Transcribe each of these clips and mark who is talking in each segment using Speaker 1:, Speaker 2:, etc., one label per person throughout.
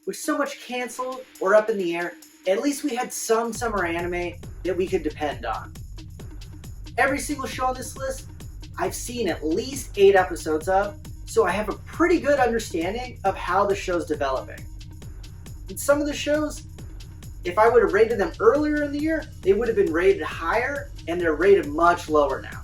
Speaker 1: With so much canceled or up in the air, at least we had some summer anime that we could depend on. Every single show on this list, I've seen at least 8 episodes of, so I have a pretty good understanding of how the show's developing. And some of the shows, if I would have rated them earlier in the year, they would have been rated higher, and they're rated much lower now.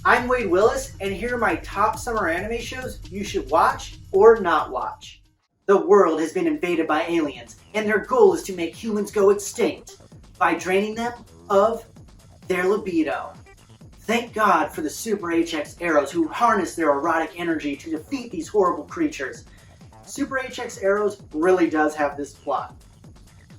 Speaker 1: I'm Wade Willis, and here are my top summer anime shows you should watch or not watch. The world has been invaded by aliens, and their goal is to make humans go extinct by draining them of their libido. Thank God for the Super HX Arrows who harness their erotic energy to defeat these horrible creatures. Super HX Arrows really does have this plot.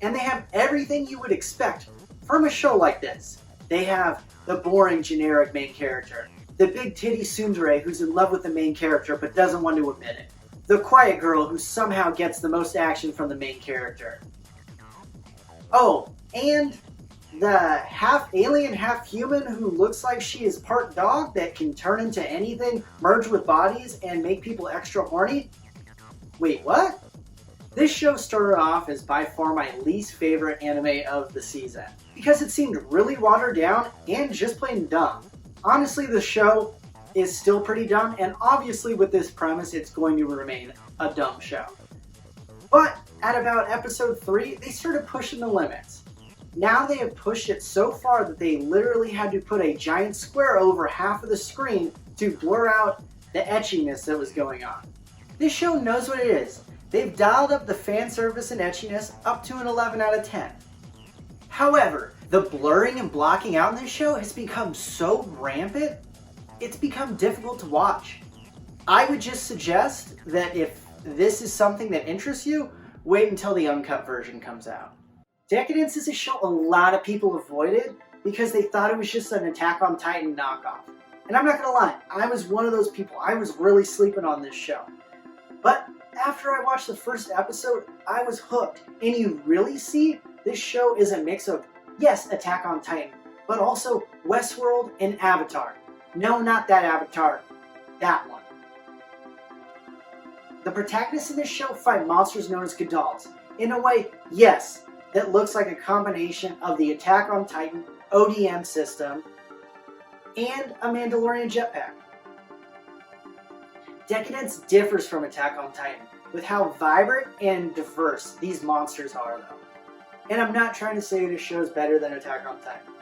Speaker 1: And they have everything you would expect from a show like this. They have the boring generic main character, the big titty tsundere who's in love with the main character but doesn't want to admit it, the quiet girl who somehow gets the most action from the main character. Oh, and the half alien, half human who looks like she is part dog that can turn into anything, merge with bodies, and make people extra horny? Wait, what? This show started off as by far my least favorite anime of the season, because it seemed really watered down and just plain dumb. Honestly, the show is still pretty dumb, and obviously with this premise it's going to remain a dumb show. But at about episode 3, they started pushing the limits. Now they have pushed it so far that they literally had to put a giant square over half of the screen to blur out the etchiness that was going on. This show knows what it is. They've dialed up the fan service and etchiness up to an 11 out of 10. However, the blurring and blocking out in this show has become so rampant, it's become difficult to watch. I would just suggest that if this is something that interests you, wait until the uncut version comes out. Decadence is a show a lot of people avoided because they thought it was just an Attack on Titan knockoff. And I'm not gonna lie, I was one of those people. I was really sleeping on this show. But after I watched the first episode, I was hooked. And you really see this show is a mix of, yes, Attack on Titan, but also Westworld and Avatar. No, not that Avatar, that one. The protagonists in this show fight monsters known as Gadals. In a way, yes, that looks like a combination of the Attack on Titan ODM system and a Mandalorian jetpack. Decadence differs from Attack on Titan with how vibrant and diverse these monsters are, though. And I'm not trying to say this show is better than Attack on Titan.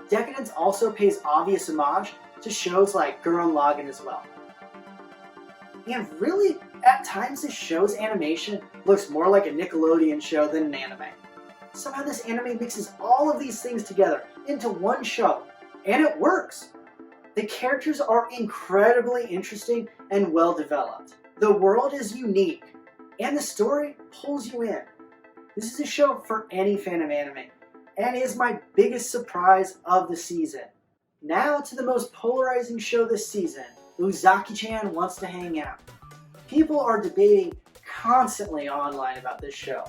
Speaker 1: Decadence also pays obvious homage to shows like Gurren Lagann as well. And really, at times this show's animation looks more like a Nickelodeon show than an anime. Somehow this anime mixes all of these things together into one show, and it works. The characters are incredibly interesting and well developed. The world is unique, and the story pulls you in. This is a show for any fan of anime, and is my biggest surprise of the season. Now to the most polarizing show this season, Uzaki-chan Wants to Hang Out. People are debating constantly online about this show.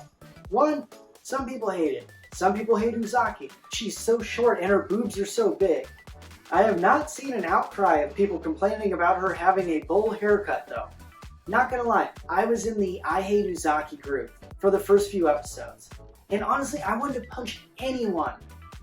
Speaker 1: One, some people hate it. Some people hate Uzaki. She's so short and her boobs are so big. I have not seen an outcry of people complaining about her having a bowl haircut though. Not gonna lie, I was in the I Hate Uzaki group for the first few episodes. And honestly, I wanted to punch anyone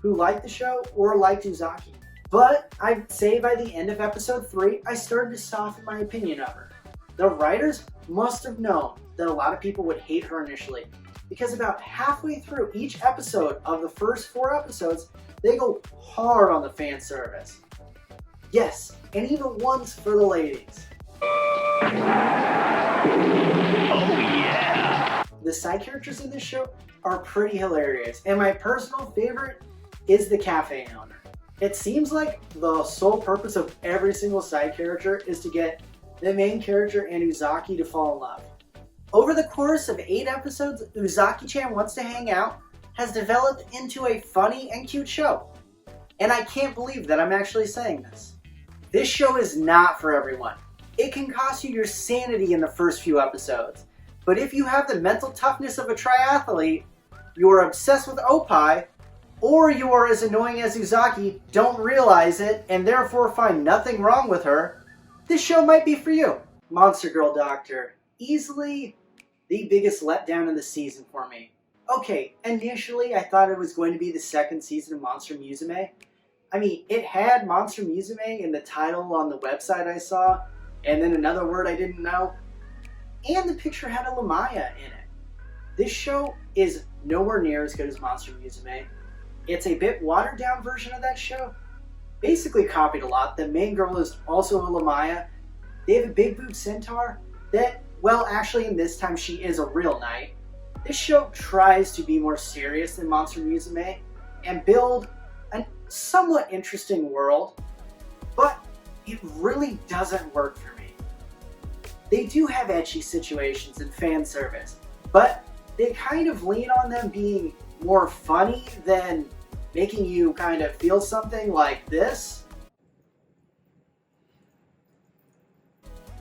Speaker 1: who liked the show or liked Uzaki. But I'd say by the end of episode 3, I started to soften my opinion of her. The writers must have known that a lot of people would hate her initially, because about halfway through each episode of the first 4 episodes, they go hard on the fan service. Yes, and even ones for the ladies. Oh yeah! The side characters in this show are pretty hilarious, and my personal favorite is the cafe owner. It seems like the sole purpose of every single side character is to get the main character and Uzaki to fall in love. Over the course of 8 episodes, Uzaki-chan Wants to Hang Out has developed into a funny and cute show. And I can't believe that I'm actually saying this. This show is not for everyone. It can cost you your sanity in the first few episodes. But if you have the mental toughness of a triathlete, you are obsessed with Opie, or you are as annoying as Uzaki, don't realize it, and therefore find nothing wrong with her, this show might be for you. Monster Girl Doctor. Easily the biggest letdown of the season for me. Okay, initially I thought it was going to be the second season of Monster Musume. I mean, it had Monster Musume in the title on the website I saw, and then another word I didn't know, and the picture had a Lamaya in it. This show is nowhere near as good as Monster Musume. It's a bit watered down version of that show. Basically copied a lot. The main girl is also a Lamaya. They have a big boob centaur that, well, actually in this time she is a real knight. This show tries to be more serious than Monster Musume and build a somewhat interesting world, but it really doesn't work for me. They do have ecchi situations and fan service, but they kind of lean on them being more funny than making you kind of feel something like this.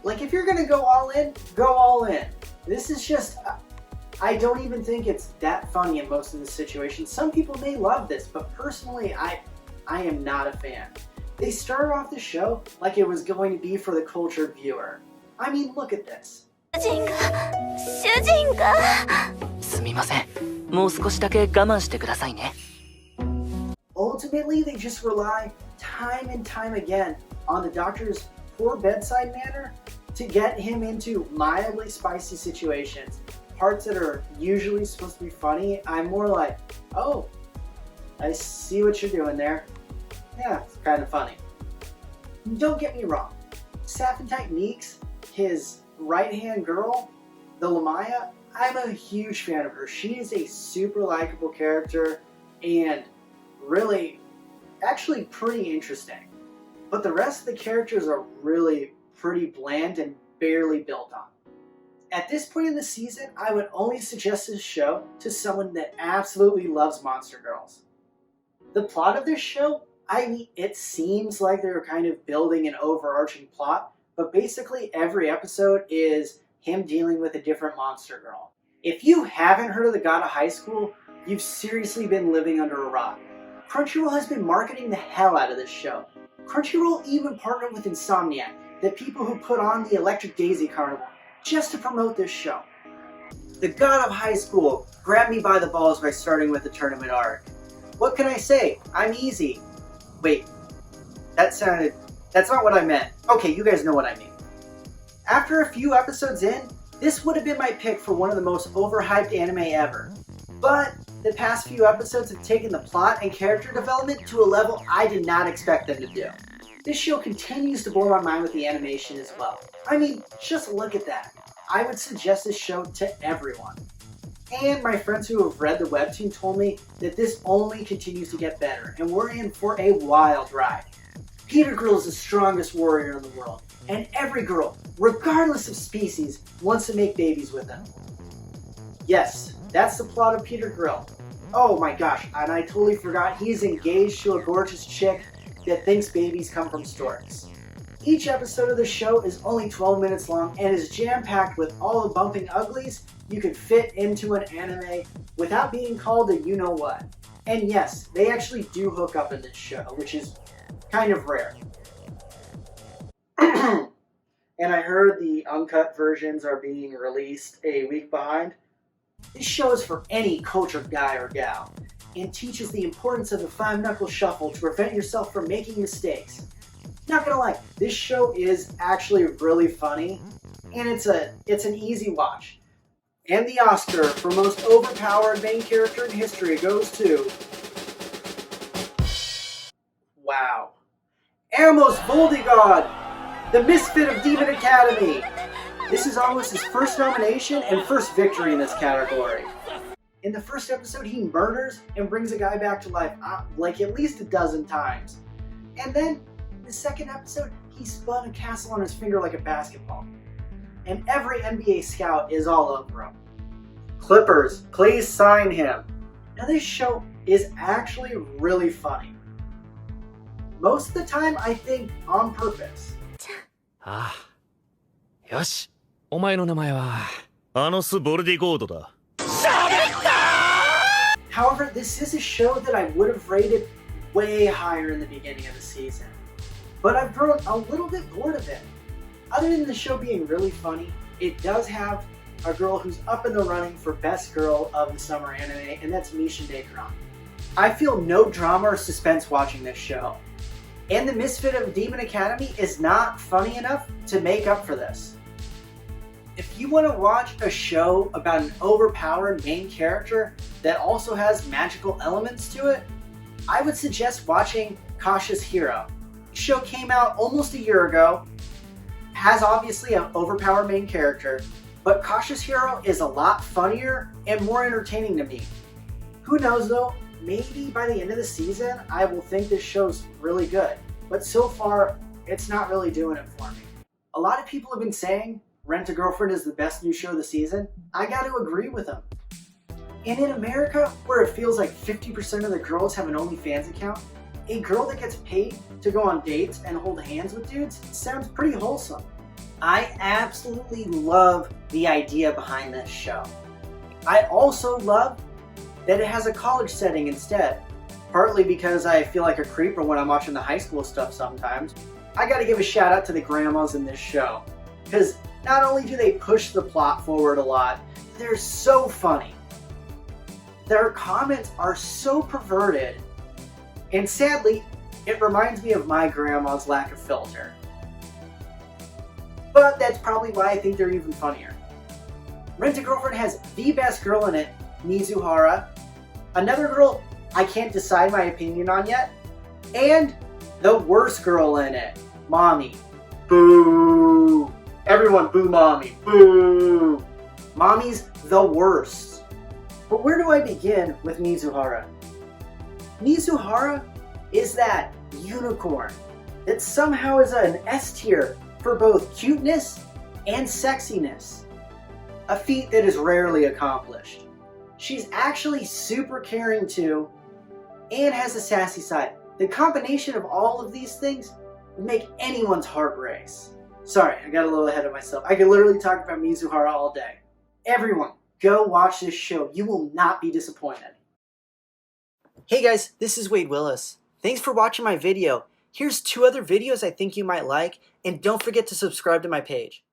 Speaker 1: Like, if you're gonna go all in, go all in. This is just, I don't even think it's that funny in most of the situations. Some people may love this, but personally, I am not a fan. They started off the show like it was going to be for the cultured viewer. I mean, look at this.
Speaker 2: 主人がすみません。もう少しだけ我慢してくださいね。
Speaker 1: Ultimately, they just rely time and time again on the doctor's poor bedside manner to get him into mildly spicy situations. Parts that are usually supposed to be funny, I'm more like, oh, I see what you're doing there. Yeah, it's kind of funny. Don't get me wrong. Sapphire Meeks, his right-hand girl, the Lamaya, I'm a huge fan of her. She is a super likable character and really, actually pretty interesting. But the rest of the characters are really pretty bland and barely built on. At this point in the season, I would only suggest this show to someone that absolutely loves Monster Girls. The plot of this show, I mean, it seems like they're kind of building an overarching plot, but basically every episode is him dealing with a different monster girl. If you haven't heard of the God of High School, you've seriously been living under a rock. Crunchyroll has been marketing the hell out of this show. Crunchyroll even partnered with Insomniac, the people who put on the Electric Daisy Carnival, just to promote this show. The God of High School grabbed me by the balls by starting with the tournament arc. What can I say? I'm easy. Wait, that's not what I meant. Okay, you guys know what I mean. After a few episodes in, this would have been my pick for one of the most overhyped anime ever. But the past few episodes have taken the plot and character development to a level I did not expect them to do. This show continues to blow my mind with the animation as well. I mean, just look at that. I would suggest this show to everyone. And my friends who have read the webtoon told me that this only continues to get better, and we're in for a wild ride. Peter Grill is the strongest warrior in the world, and every girl, regardless of species, wants to make babies with him. Yes, that's the plot of Peter Grill. Oh my gosh, and I totally forgot he's engaged to a gorgeous chick that thinks babies come from storks. Each episode of the show is only 12 minutes long and is jam-packed with all the bumping uglies you could fit into an anime without being called a you-know-what. And yes, they actually do hook up in this show, which is kind of rare. And I heard the uncut versions are being released a week behind. This show is for any cultured guy or gal and teaches the importance of the five-knuckle shuffle to prevent yourself from making mistakes. Not gonna lie, this show is actually really funny, and it's an easy watch. And the Oscar for most overpowered main character in history goes to... Wow. Amos Voldigod, the misfit of Demon Academy! This is almost his first nomination and first victory in this category. In the first episode, he murders and brings a guy back to life like at least a dozen times. And then, in the second episode, he spun a castle on his finger like a basketball. And every NBA scout is all over him. Clippers, please sign him. Now this show is actually really funny. Most of the time, I think on purpose.
Speaker 3: ああ、よし、お前の名前はアノス・ボルディゴードだ。
Speaker 1: However, this is a show that I would have rated way higher in the beginning of the season. But I've grown a little bit bored of it. Other than the show being really funny, it does have a girl who's up in the running for best girl of the summer anime, and that's Misha Daycron. I feel no drama or suspense watching this show, and the misfit of Demon Academy is not funny enough to make up for this. If you want to watch a show about an overpowered main character that also has magical elements to it, I would suggest watching Cautious Hero. The show came out almost a year ago, has obviously an overpowered main character, but Cautious Hero is a lot funnier and more entertaining to me. Who knows though, maybe by the end of the season I will think this show's really good, but so far it's not really doing it for me. A lot of people have been saying Rent-A-Girlfriend is the best new show of the season. I got to agree with them. And in America, where it feels like 50% of the girls have an OnlyFans account, a girl that gets paid to go on dates and hold hands with dudes sounds pretty wholesome. I absolutely love the idea behind this show. I also love that it has a college setting instead. Partly because I feel like a creeper when I'm watching the high school stuff sometimes. I gotta give a shout out to the grandmas in this show. Because not only do they push the plot forward a lot, they're so funny. Their comments are so perverted. And sadly, it reminds me of my grandma's lack of filter. But that's probably why I think they're even funnier. Rent-A-Girlfriend has the best girl in it, Mizuhara. Another girl I can't decide my opinion on yet. And the worst girl in it, Mommy. Boo! Everyone boo Mommy. Boo! Mommy's the worst. But where do I begin with Mizuhara? Mizuhara is that unicorn that somehow is an S tier for both cuteness and sexiness. A feat that is rarely accomplished. She's actually super caring too, and has a sassy side. The combination of all of these things would make anyone's heart race. Sorry, I got a little ahead of myself. I could literally talk about Mizuhara all day. Everyone, go watch this show. You will not be disappointed. Hey guys, this is Wade Willis. Thanks for watching my video. Here's 2 other videos I think you might like, and don't forget to subscribe to my page.